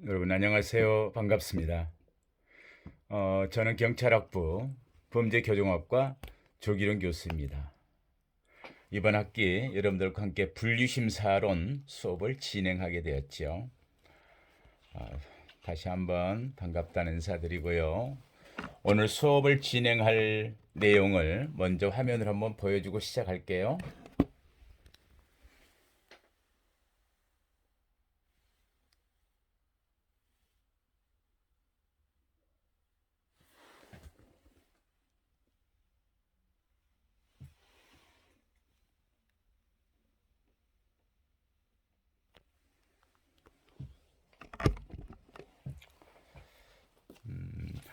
여러분 안녕하세요. 반갑습니다. 저는 경찰학부 범죄교정학과 조기룡 교수입니다. 이번 학기 여러분들과 함께 분류심사론 수업을 진행하게 되었죠. 다시 한번 반갑다는 인사드리고요. 오늘 수업을 진행할 내용을 먼저 화면을 한번 보여주고 시작할게요.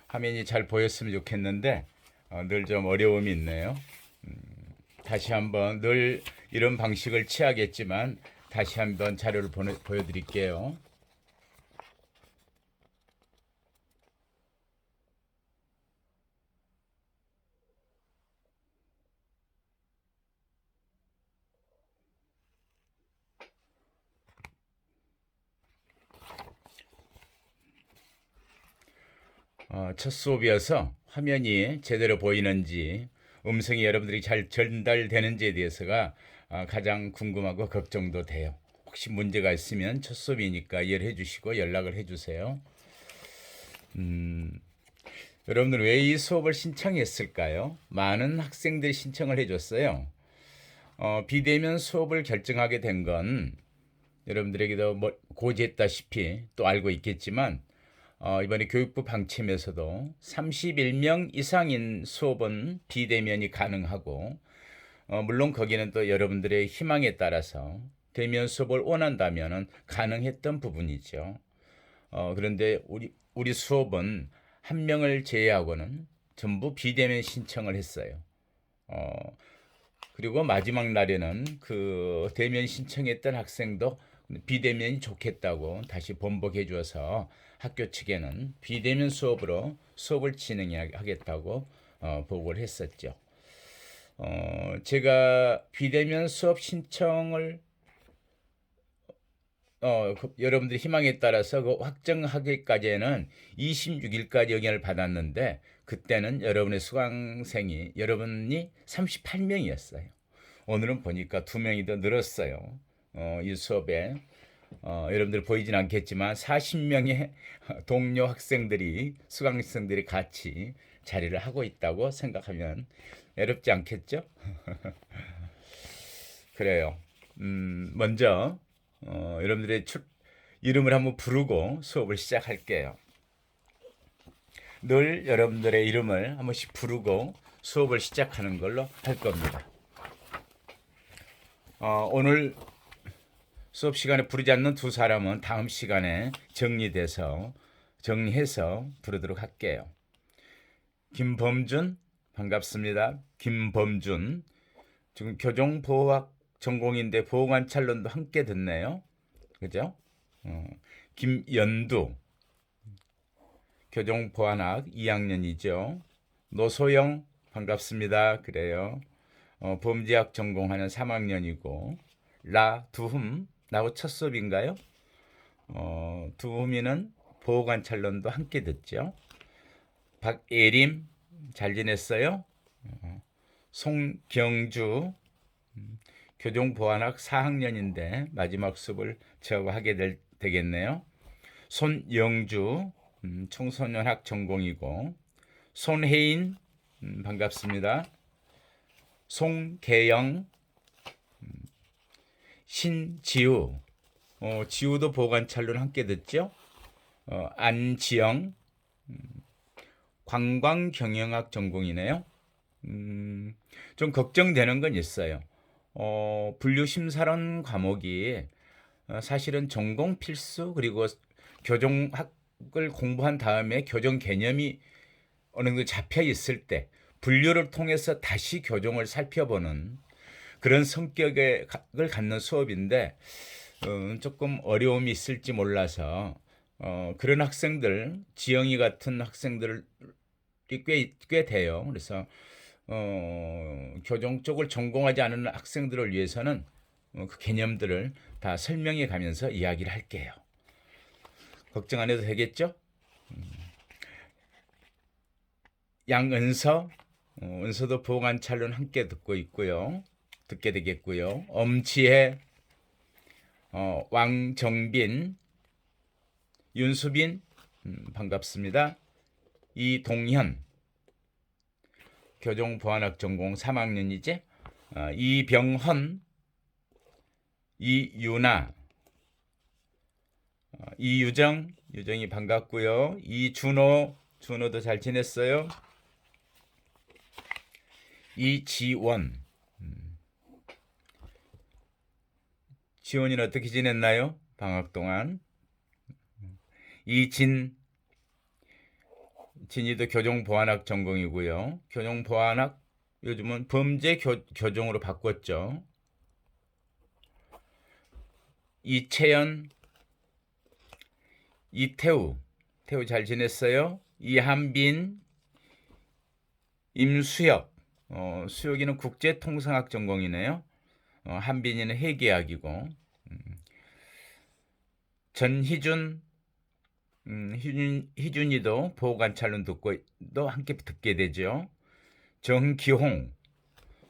화면이 잘 보였으면 좋겠는데 늘 좀 어려움이 있네요. 다시 한번 늘 이런 방식을 취하겠지만 다시 한번 자료를 보여드릴게요. 첫 수업이어서 화면이 제대로 보이는지 음성이 여러분들이 잘 전달되는지에 대해서가 가장 궁금하고 걱정도 돼요. 혹시 문제가 있으면 첫 수업이니까 이해해 주시고 연락을 해 주세요. 여러분들 왜 이 수업을 신청했을까요? 많은 학생들이 신청을 해줬어요. 비대면 수업을 결정하게 된 건 여러분들에게도 고지했다시피 또 알고 있겠지만 이번에 교육부 방침에서도 31명 이상인 수업은 비대면이 가능하고 물론 거기는 또 여러분들의 희망에 따라서 대면 수업을 원한다면 가능했던 부분이죠. 그런데 우리 수업은 한 명을 제외하고는 전부 비대면 신청을 했어요. 어, 그리고 마지막 날에는 그 대면 신청했던 학생도 비대면이 좋겠다고 다시 번복해 주어서 학교 측에는 비대면 수업으로 수업을 진행하겠다고 보고를 했었죠. 제가 비대면 수업 신청을 여러분들의 희망에 따라서 그 확정하기까지는 26일까지 영향을 받았는데 그때는 여러분의 수강생이 여러분이 38명이었어요. 오늘은 보니까 2명이 더 늘었어요. 이 수업에 여러분들 보이진 않겠지만 40명의 동료 학생들이 수강생들이 같이 자리를 하고 있다고 생각하면 어렵지 않겠죠? 그래요. 먼저 여러분들의 이름을 한번 부르고 수업을 시작할게요. 늘 여러분들의 이름을 한 번씩 부르고 수업을 시작하는 걸로 할 겁니다. 오늘 수업 시간에 부르지 않는 두 사람은 다음 시간에 정리해서 부르도록 할게요. 김범준 반갑습니다. 김범준 지금 교정보호학 전공인데 보호관찰론도 함께 듣네요. 그죠? 김연두 교정보안학 2학년이죠. 노소영 반갑습니다. 그래요. 범죄학 전공하는 3학년이고 라두흠 나하고 첫 수업인가요? 두흠이는 보호관찰론도 함께 듣죠. 박예림 잘 지냈어요? 송경주 교정보안학 4학년인데 마지막 수업을 저하고 하게 되겠네요. 손영주 청소년학 전공이고 손혜인 반갑습니다. 송계영 신지우 지우도 보관찰론 함께 듣죠. 안지영 관광경영학 전공이네요. 좀 걱정되는 건 있어요. 분류심사론 과목이 사실은 전공 필수 그리고 교정학을 공부한 다음에 교정 개념이 어느 정도 잡혀 있을 때 분류를 통해서 다시 교정을 살펴보는 그런 성격을 갖는 수업인데 조금 어려움이 있을지 몰라서 그런 학생들, 지영이 같은 학생들이 꽤 돼요. 그래서 교정 쪽을 전공하지 않은 학생들을 위해서는 그 개념들을 다 설명해 가면서 이야기를 할게요. 걱정 안 해도 되겠죠? 양은서, 은서도 보관찰론 함께 듣게 되겠고요. 엄지혜, 왕정빈, 윤수빈, 반갑습니다. 이동현, 교정보안학 전공 3학년이지. 이병헌, 이유나, 이유정, 유정이 반갑고요. 이준호, 준호도 잘 지냈어요. 이지원, 지원이는 어떻게 지냈나요? 방학 동안. 이진, 진이도 교정보안학 전공이고요. 교정보안학 요즘은 범죄 교정으로 바꿨죠. 이채연, 이태우, 태우 잘 지냈어요? 이한빈, 임수혁, 수혁이는 국제통상학 전공이네요. 한빈이는 회계학이고. 전희준, 희준이도 보호관찰론 듣고도 함께 듣게 되죠. 정기홍,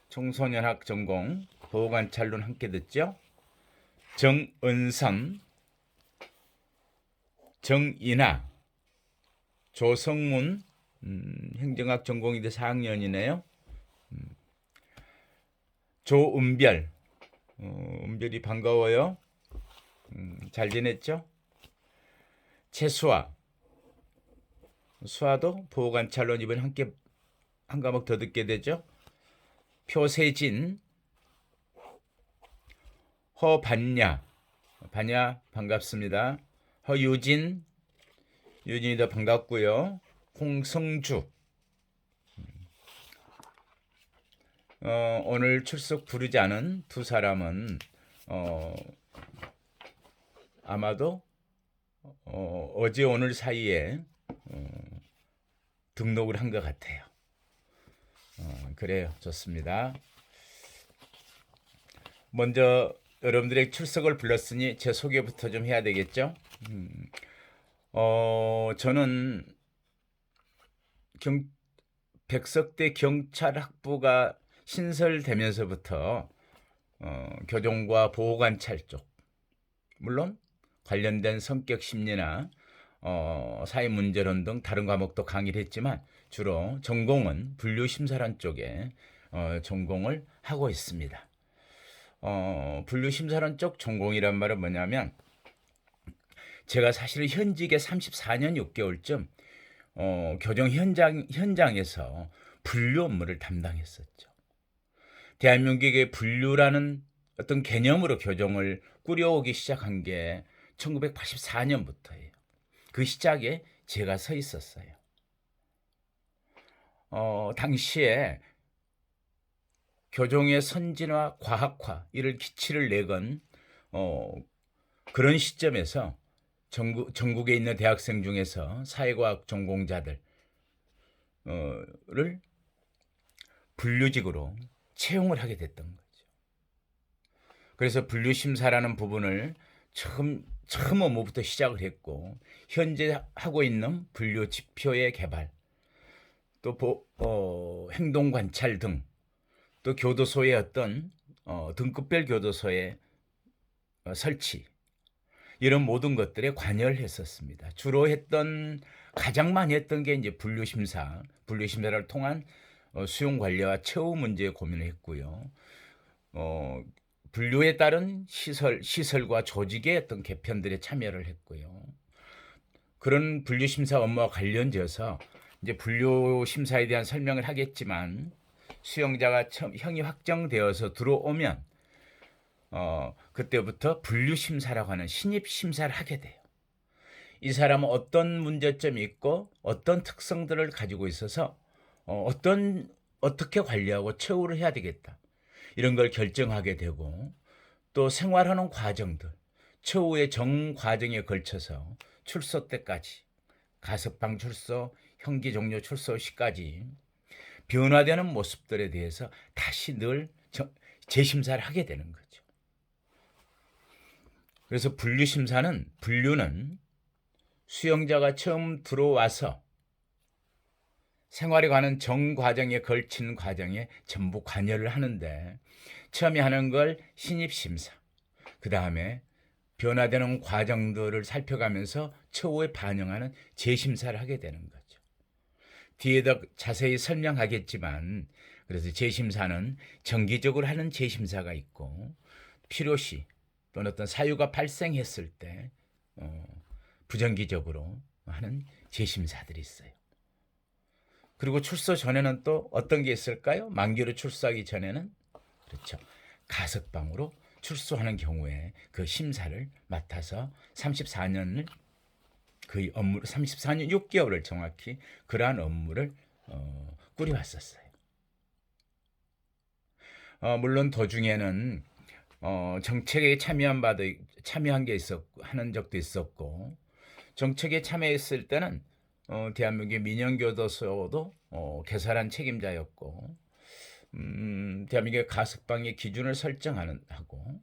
청소년학 전공 보호관찰론 함께 듣죠. 정은선, 정인아, 조성문, 행정학 전공인데 4학년이네요. 조은별, 은별이 반가워요. 잘 지냈죠? 최수아, 수아도 보호관찰론 이번에 함께 한 과목 더 듣게 되죠. 표세진, 허반야, 반야 반갑습니다. 허유진, 유진이도 반갑고요. 홍성주, 오늘 출석 부르지 않은 두 사람은 아마도 어제 오늘 사이에 등록을 한 것 같아요. 그래요. 좋습니다. 먼저 여러분들의 출석을 불렀으니 제 소개부터 좀 해야 되겠죠? 저는 백석대 경찰학부가 신설되면서부터 교정과 보호관찰 쪽, 물론 관련된 성격 심리나 사회문제론 등 다른 과목도 강의를 했지만 주로 전공은 분류심사란 쪽에 전공을 하고 있습니다. 분류심사란 쪽 전공이란 말은 뭐냐면 제가 사실은 현직에 34년 6개월쯤 교정 현장에서 분류 업무를 담당했었죠. 대한민국의 분류라는 어떤 개념으로 교정을 꾸려오기 시작한 게 1984년부터예요. 그 시작에 제가 서 있었어요. 당시에 교정의 선진화, 과학화 이를 기치를 내건 그런 시점에서 전국에 있는 대학생 중에서 사회과학 전공자들을 분류직으로 채용을 하게 됐던 거죠. 그래서 분류심사라는 부분을 처음 업무부터 시작을 했고 현재 하고 있는 분류 지표의 개발, 또 행동관찰 등, 또 교도소의 어떤 등급별 교도소의 설치, 이런 모든 것들에 관여를 했었습니다. 주로 가장 많이 했던 게 이제 분류심사를 통한 수용 관리와 처우 문제에 고민을 했고요. 분류에 따른 시설과 조직의 어떤 개편들에 참여를 했고요. 그런 분류심사 업무와 관련되어서 이제 분류심사에 대한 설명을 하겠지만 수용자가 형이 확정되어서 들어오면 그때부터 분류심사라고 하는 신입심사를 하게 돼요. 이 사람은 어떤 문제점이 있고 어떤 특성들을 가지고 있어서 어떻게 관리하고 처우를 해야 되겠다, 이런 걸 결정하게 되고, 또 생활하는 과정들, 처우의 정 과정에 걸쳐서 출소 때까지, 가석방 출소, 형기 종료 출소 시까지 변화되는 모습들에 대해서 다시 늘 재심사를 하게 되는 거죠. 그래서 분류는 수용자가 처음 들어와서 생활에 관한 정 과정에 걸친 과정에 전부 관여를 하는데, 처음에 하는 걸 신입심사, 그 다음에 변화되는 과정들을 살펴가면서 처우에 반영하는 재심사를 하게 되는 거죠. 뒤에 더 자세히 설명하겠지만, 그래서 재심사는 정기적으로 하는 재심사가 있고, 필요시 또는 어떤 사유가 발생했을 때 부정기적으로 하는 재심사들이 있어요. 그리고 출소 전에는 또 어떤 게 있을까요? 만기로 출소하기 전에는, 그렇죠, 가석방으로 출소하는 경우에 그 심사를 맡아서 34년을 그 업무 34년 6개월을 정확히 그러한 업무를 꾸려왔었어요. 물론 도중에는 정책에 참여한 게 있었고, 하는 적도 있었고, 정책에 참여했을 때는 대한민국의 민영교도소도 개설한 책임자였고, 대한민국의 가석방의 기준을 설정하는 하고,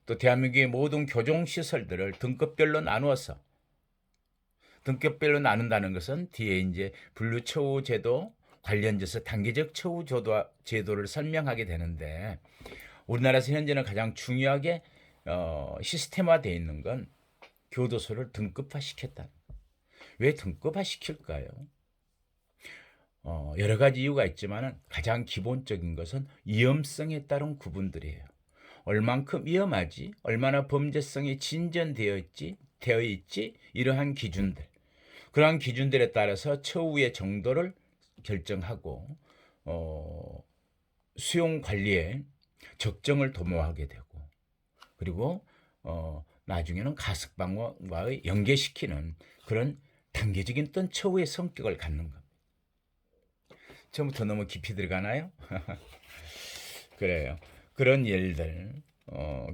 또 대한민국의 모든 교정시설들을 등급별로 나누어서, 등급별로 나눈다는 것은 뒤에 이제 분류처우 제도 관련돼서 단계적 처우 제도를 설명하게 되는데, 우리나라에서 현재는 가장 중요하게 시스템화되어 있는 건 교도소를 등급화시켰다. 왜 등급화시킬까요? 여러 가지 이유가 있지만 가장 기본적인 것은 위험성에 따른 구분들이에요. 얼만큼 위험하지, 얼마나 범죄성이 진전되어 있지, 이러한 기준들. 그러한 기준들에 따라서 처우의 정도를 결정하고 수용 관리에 적정을 도모하게 되고, 그리고 나중에는 가석방과의 연계시키는 그런 단계적인 어떤 처우의 성격을 갖는 겁니다. 처음부터 너무 깊이 들어가나요? 그래요. 그런 일들,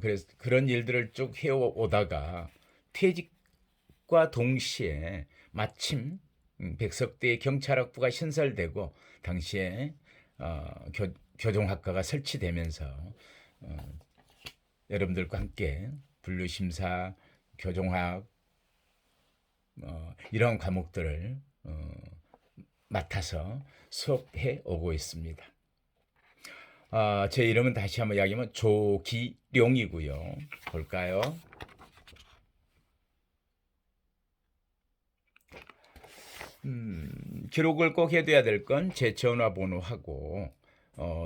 그래서 그런 일들을 쭉 해오다가 퇴직과 동시에 마침 백석대의 경찰학부가 신설되고, 당시에 교정학과가 설치되면서 여러분들과 함께 분류심사, 교정학 이런 과목들을 맡아서 수업해 오고 있습니다. 제 이름은 다시 한번 이야기하면 조기룡이고요. 볼까요? 기록을 꼭 해둬야 될 건 제 전화번호하고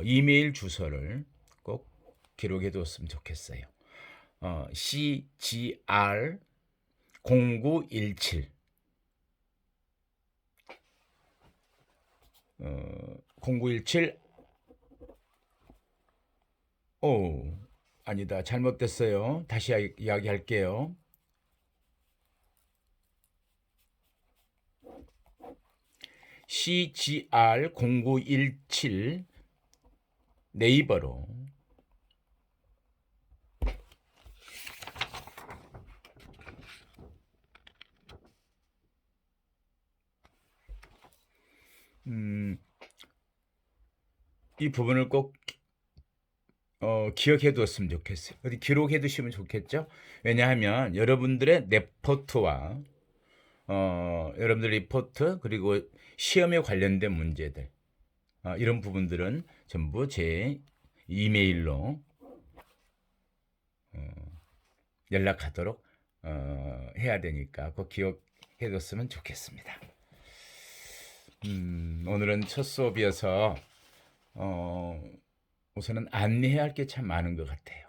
이메일 주소를 꼭 기록해뒀으면 좋겠어요. CGR 0917 0917 아니다, 잘못됐어요. 다시 이야기할게요. CGR 0917 네이버로 이 부분을 꼭 기억해 두었으면 좋겠어요. 어디 기록해 두시면 좋겠죠? 왜냐하면 여러분들의 레포트와 여러분들 리포트, 그리고 시험에 관련된 문제들, 이런 부분들은 전부 제 이메일로 연락하도록 해야 되니까 꼭 기억해 뒀으면 좋겠습니다. 오늘은 첫 수업이어서 우선은 안내해야 할 게 참 많은 것 같아요.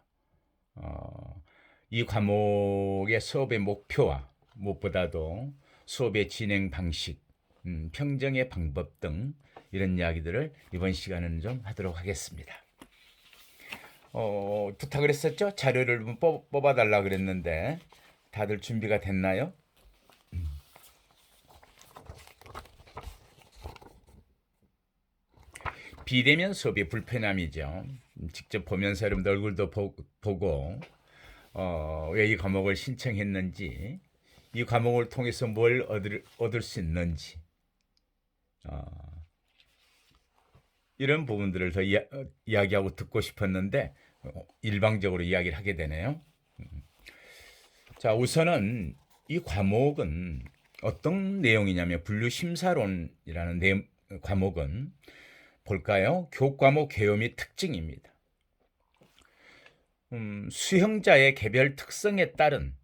이 과목의 수업의 목표와 무엇보다도 수업의 진행 방식, 평정의 방법 등 이런 이야기들을 이번 시간에는 좀 하도록 하겠습니다. 부탁을 했었죠? 자료를 뽑아달라 그랬는데 다들 준비가 됐나요? 비대면 수업이 불편함이죠. 직접 보면서 여러분들 얼굴도 보고 왜 이 과목을 신청했는지, 이 과목을 통해서 뭘 얻을 수 있는지, 이런 부분들을 더 이야기하고 듣고 싶었는데 일방적으로 이야기를 하게 되네요. 자, 우선은 이 과목은 어떤 내용이냐면 분류심사론이라는 과목은 볼까요? 교과목 개요 및 특징입니다. 수형자의 개별 특성에 따른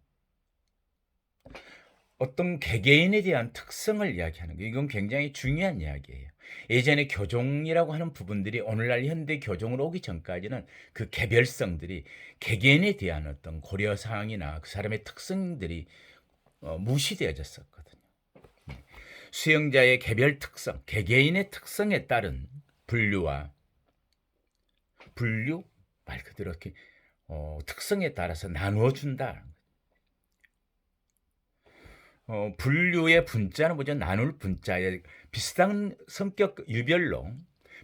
어떤 개개인에 대한 특성을 이야기하는 거예요. 이건 굉장히 중요한 이야기예요. 예전에 교종이라고 하는 부분들이 오늘날 현대 교종으로 오기 전까지는 그 개별성들이 개개인에 대한 어떤 고려사항이나 그 사람의 특성들이 무시되어졌었거든요. 수형자의 개별 특성, 개개인의 특성에 따른 분류와 분류 말 그대로 이렇게 특성에 따라서 나누어 준다. 분류의 분자는 뭐죠? 나눌 분자에 비슷한 성격 유별로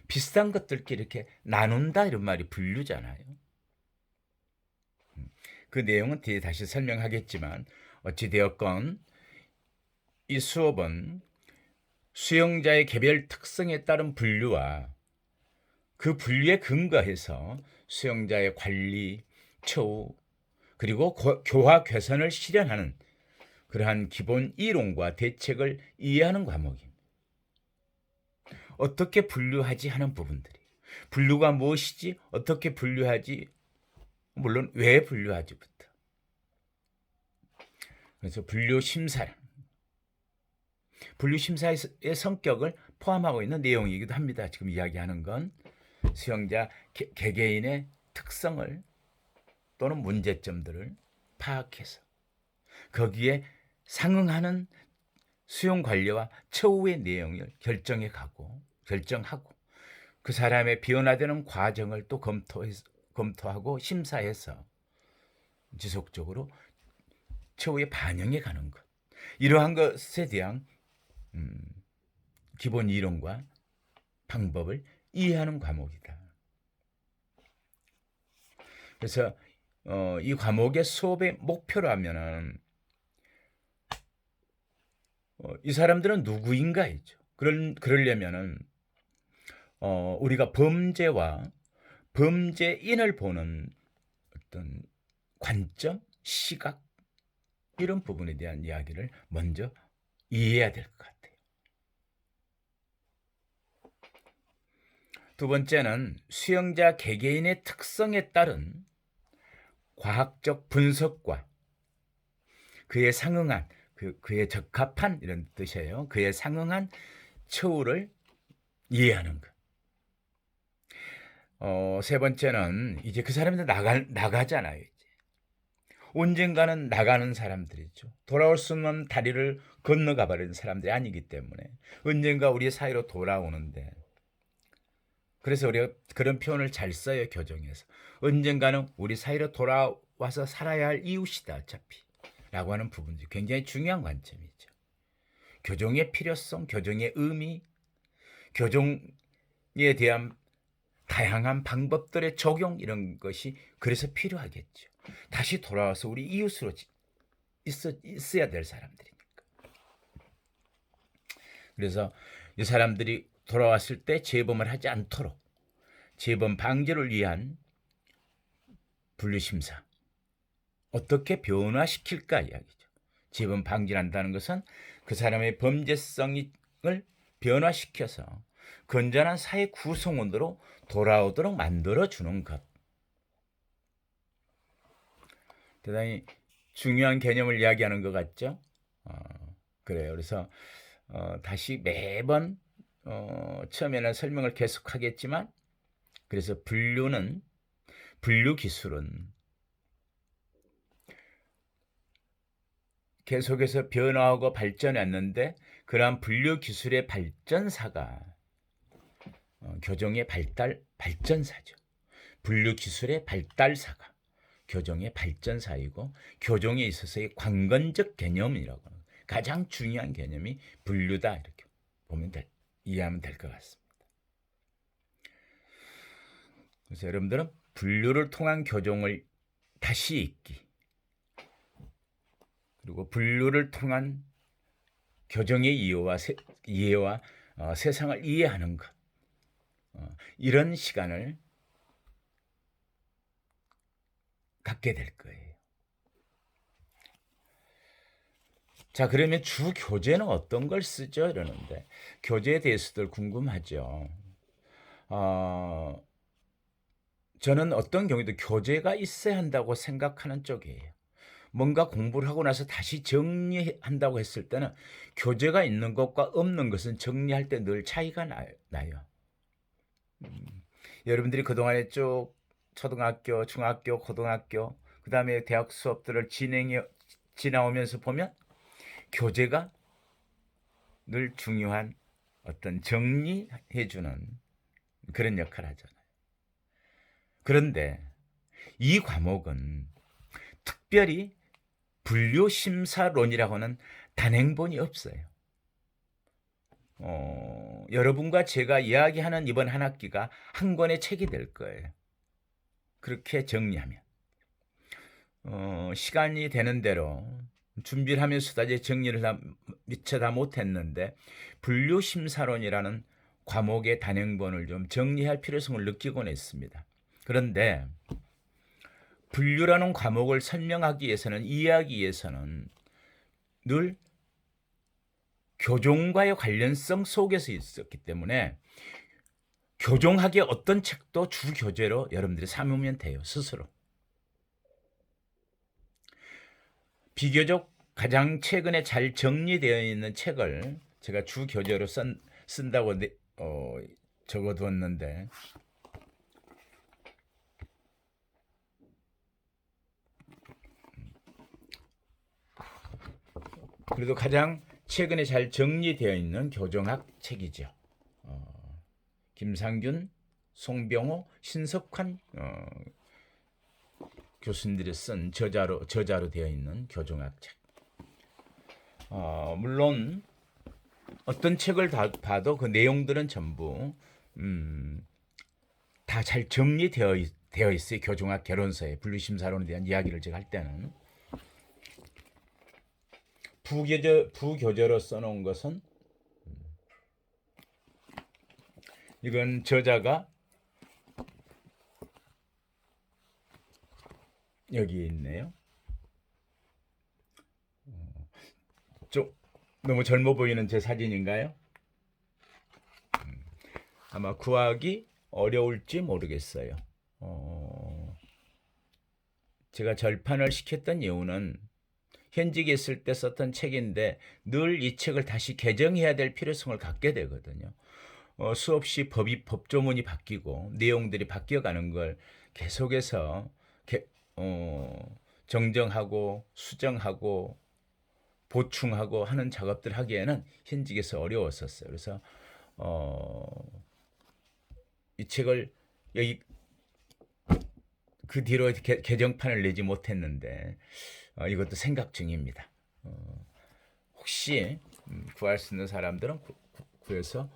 비슷한 것들끼리 이렇게 나눈다 이런 말이 분류잖아요. 그 내용은 뒤에 다시 설명하겠지만 어찌되었건 이 수업은 수용자의 개별 특성에 따른 분류와 그 분류에 근거해서 수용자의 관리, 처우, 그리고 교화 개선을 실현하는 그러한 기본 이론과 대책을 이해하는 과목입니다. 어떻게 분류하지 하는 부분들이 분류가 무엇이지 어떻게 분류하지 물론 왜 분류하지부터 그래서 분류심사의 성격을 포함하고 있는 내용이기도 합니다. 지금 이야기하는 건 수용자 개개인의 특성을 또는 문제점들을 파악해서 거기에 상응하는 수용 관리와 처우의 내용을 결정하고 그 사람의 변화되는 과정을 또 검토하고 심사해서 지속적으로 처우에 반영해 가는 것. 이러한 것에 대한 기본 이론과 방법을 이해하는 과목이다. 그래서 이 과목의 수업의 목표라면은 이 사람들은 누구인가이죠. 그러려면은 우리가 범죄와 범죄인을 보는 어떤 관점, 시각 이런 부분에 대한 이야기를 먼저 이해해야 될 것 같아요. 두 번째는 수용자 개개인의 특성에 따른 과학적 분석과 그에 상응한 그에 적합한 이런 뜻이에요. 그에 상응한 처우를 이해하는 것. 세 번째는 이제 그 사람들 나가잖아요. 이제. 언젠가는 나가는 사람들이죠. 돌아올 수 없는 다리를 건너가 버리는 사람들이 아니기 때문에 언젠가 우리 사이로 돌아오는데 그래서 우리가 그런 표현을 잘 써요. 교정에서. 언젠가는 우리 사이로 돌아와서 살아야 할 이웃이다. 어차피. 라고 하는 부분이 굉장히 중요한 관점이죠. 교정의 필요성, 교정의 의미, 교정에 대한 다양한 방법들의 적용 이런 것이 그래서 필요하겠죠. 다시 돌아와서 우리 이웃으로 있어야 될 사람들이니까. 그래서 이 사람들이 돌아왔을 때 재범을 하지 않도록 재범 방지를 위한 분류심사 어떻게 변화시킬까 이야기죠. 재범 방지한다는 것은 그 사람의 범죄성을 변화시켜서 건전한 사회 구성원으로 돌아오도록 만들어주는 것. 대단히 중요한 개념을 이야기하는 것 같죠? 그래요. 그래서 다시 매번 처음에는 설명을 계속하겠지만 그래서 분류 기술은 계속해서 변화하고 발전했는데 그러한 분류 기술의 발전사가 교정의 발전사죠. 분류 기술의 발달사가 교정의 발전사이고 교정에 있어서의 관건적 개념이라고 하는 가장 중요한 개념이 분류다 이렇게 이해하면 될 것 같습니다. 그래서 여러분들은 분류를 통한 교정을 다시 읽기 그리고 분류를 통한 교정의 이해와 세상을 이해하는 것 이런 시간을 갖게 될 거예요. 자, 그러면 주 교재는 어떤 걸 쓰죠? 이러는데 교재에 대해서들 궁금하죠. 어, 저는 어떤 경우에도 교재가 있어야 한다고 생각하는 쪽이에요. 뭔가 공부를 하고 나서 다시 정리한다고 했을 때는 교재가 있는 것과 없는 것은 정리할 때 늘 차이가 나요. 여러분들이 그동안에 쭉 초등학교, 중학교, 고등학교, 그 다음에 대학 수업들을 지나오면서 보면 교재가 늘 중요한 어떤 정리해주는 그런 역할을 하잖아요. 그런데 이 과목은 특별히 분류심사론이라고 하는 단행본이 없어요. 여러분과 제가 이야기하는 이번 한 학기가 한 권의 책이 될 거예요. 그렇게 정리하면. 시간이 되는 대로 준비를 하면서도 아직 정리를 미처 다 못했는데 분류심사론이라는 과목의 단행본을 좀 정리할 필요성을 느끼곤 했습니다. 그런데 분류라는 과목을 설명하기 위해서는 이해하기 위해서는 늘 교종과의 관련성 속에서 있었기 때문에 교종학의 어떤 책도 주 교재로 여러분들이 삼으면 돼요. 스스로. 비교적 가장 최근에 잘 정리되어 있는 책을 제가 주 교재로 쓴다고 적어두었는데 그래도 가장 최근에 잘 정리되어 있는 교정학 책이죠. 김상균, 송병호, 신석환 교수님들이 쓴 저자로 되어 있는 교정학 책. 물론 어떤 책을 봐도 그 내용들은 전부 다 잘 정리되어 있어요. 교정학 결론서에 분류심사론에 대한 이야기를 제가 할 때는 부교재로 써놓은 것은 이건 저자가 여기 있네요. 좀 너무 젊어 보이는 제 사진인가요? 아마 구하기 어려울지 모르겠어요. 제가 절판을 시켰던 이유는 현직에 있을 때 썼던 책인데 늘 이 책을 다시 개정해야 될 필요성을 갖게 되거든요. 수없이 법조문이 바뀌고 내용들이 바뀌어가는 걸 계속해서 정정하고 수정하고 보충하고 하는 작업들 하기에는 현직에서 어려웠었어요. 그래서 이 책을 여기 그 뒤로 개정판을 내지 못했는데 이것도 생각 중입니다. 혹시 구할 수 있는 사람들은 구해서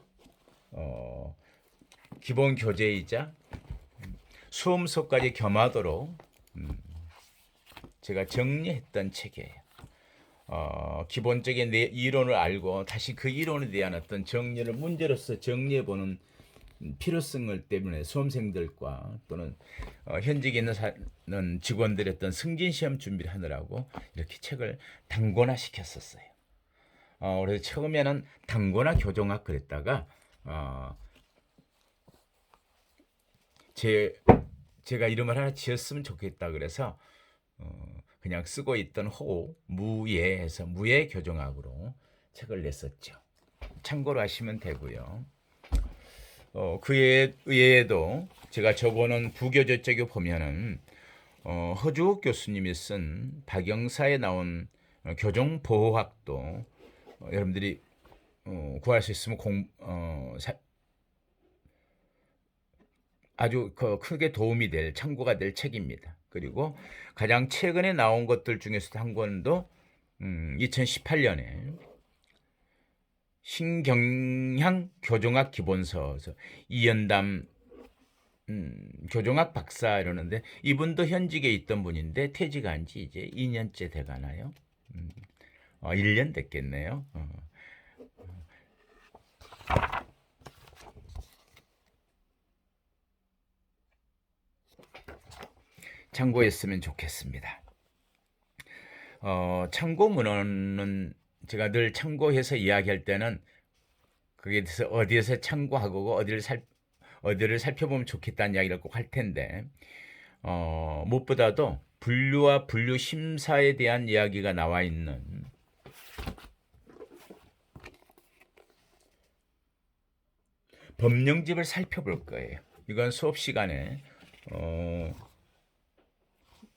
기본 교재이자 수험서까지 겸하도록 제가 정리했던 책이에요. 기본적인 이론을 알고 다시 그 이론에 대한 어떤 정리를 문제로서 정리해보는 필요성을 때문에 수험생들과 또는 현직에 있는 직원들의 어떤 승진시험 준비를 하느라고 이렇게 책을 단권화 시켰었어요. 그래서 처음에는 단권화 교정학 그랬다가 제가 이름을 하나 지었으면 좋겠다 그래서 그냥 쓰고 있던 무예해서 무예 교정학으로 책을 냈었죠. 참고로 하시면 되고요. 그 외에도 제가 적어놓은 부교재 쪽에 보면은 허주욱 교수님이 쓴 박영사에 나온 교정보호학도 여러분들이 구할 수 있으면 아주 크게 도움이 될 참고가 될 책입니다. 그리고 가장 최근에 나온 것들 중에서도 한 권도 2018년에 신경향 교정학 기본서 이연담 교정학 박사 이러는데 이분도 현직에 있던 분인데 퇴직한 지 이제 2년째 돼가나요? 1년 됐겠네요. 참고했으면 좋겠습니다. 참고 문헌은 제가 늘 참고해서 이야기할 때는 그게 대해서 어디에서 참고하고 어디를 살펴보면 좋겠다는 이야기를 꼭 할 텐데 무엇보다도 분류와 분류 심사에 대한 이야기가 나와 있는 법령집을 살펴볼 거예요. 이건 수업 시간에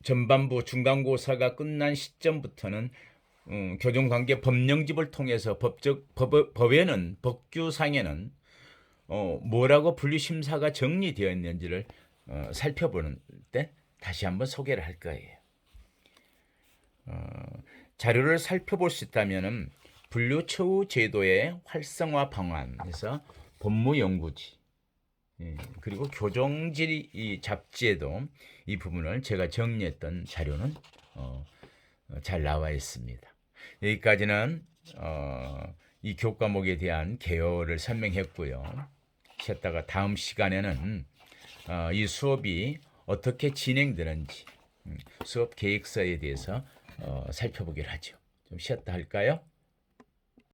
전반부 중간고사가 끝난 시점부터는 교정관계 법령집을 통해서 법에는 법규상에는 뭐라고 분류심사가 정리되어 있는지를 살펴보는 때 다시 한번 소개를 할 거예요. 자료를 살펴볼 수 있다면은 분류처우 제도의 활성화 방안에서 법무연구지 그리고 교정질 이 잡지에도 이 부분을 제가 정리했던 자료는 잘 나와 있습니다. 여기까지는 이 교과목에 대한 개요를 설명했고요. 쉬었다가 다음 시간에는 이 수업이 어떻게 진행되는지 수업 계획서에 대해서 살펴보기로 하죠. 좀 쉬었다 할까요?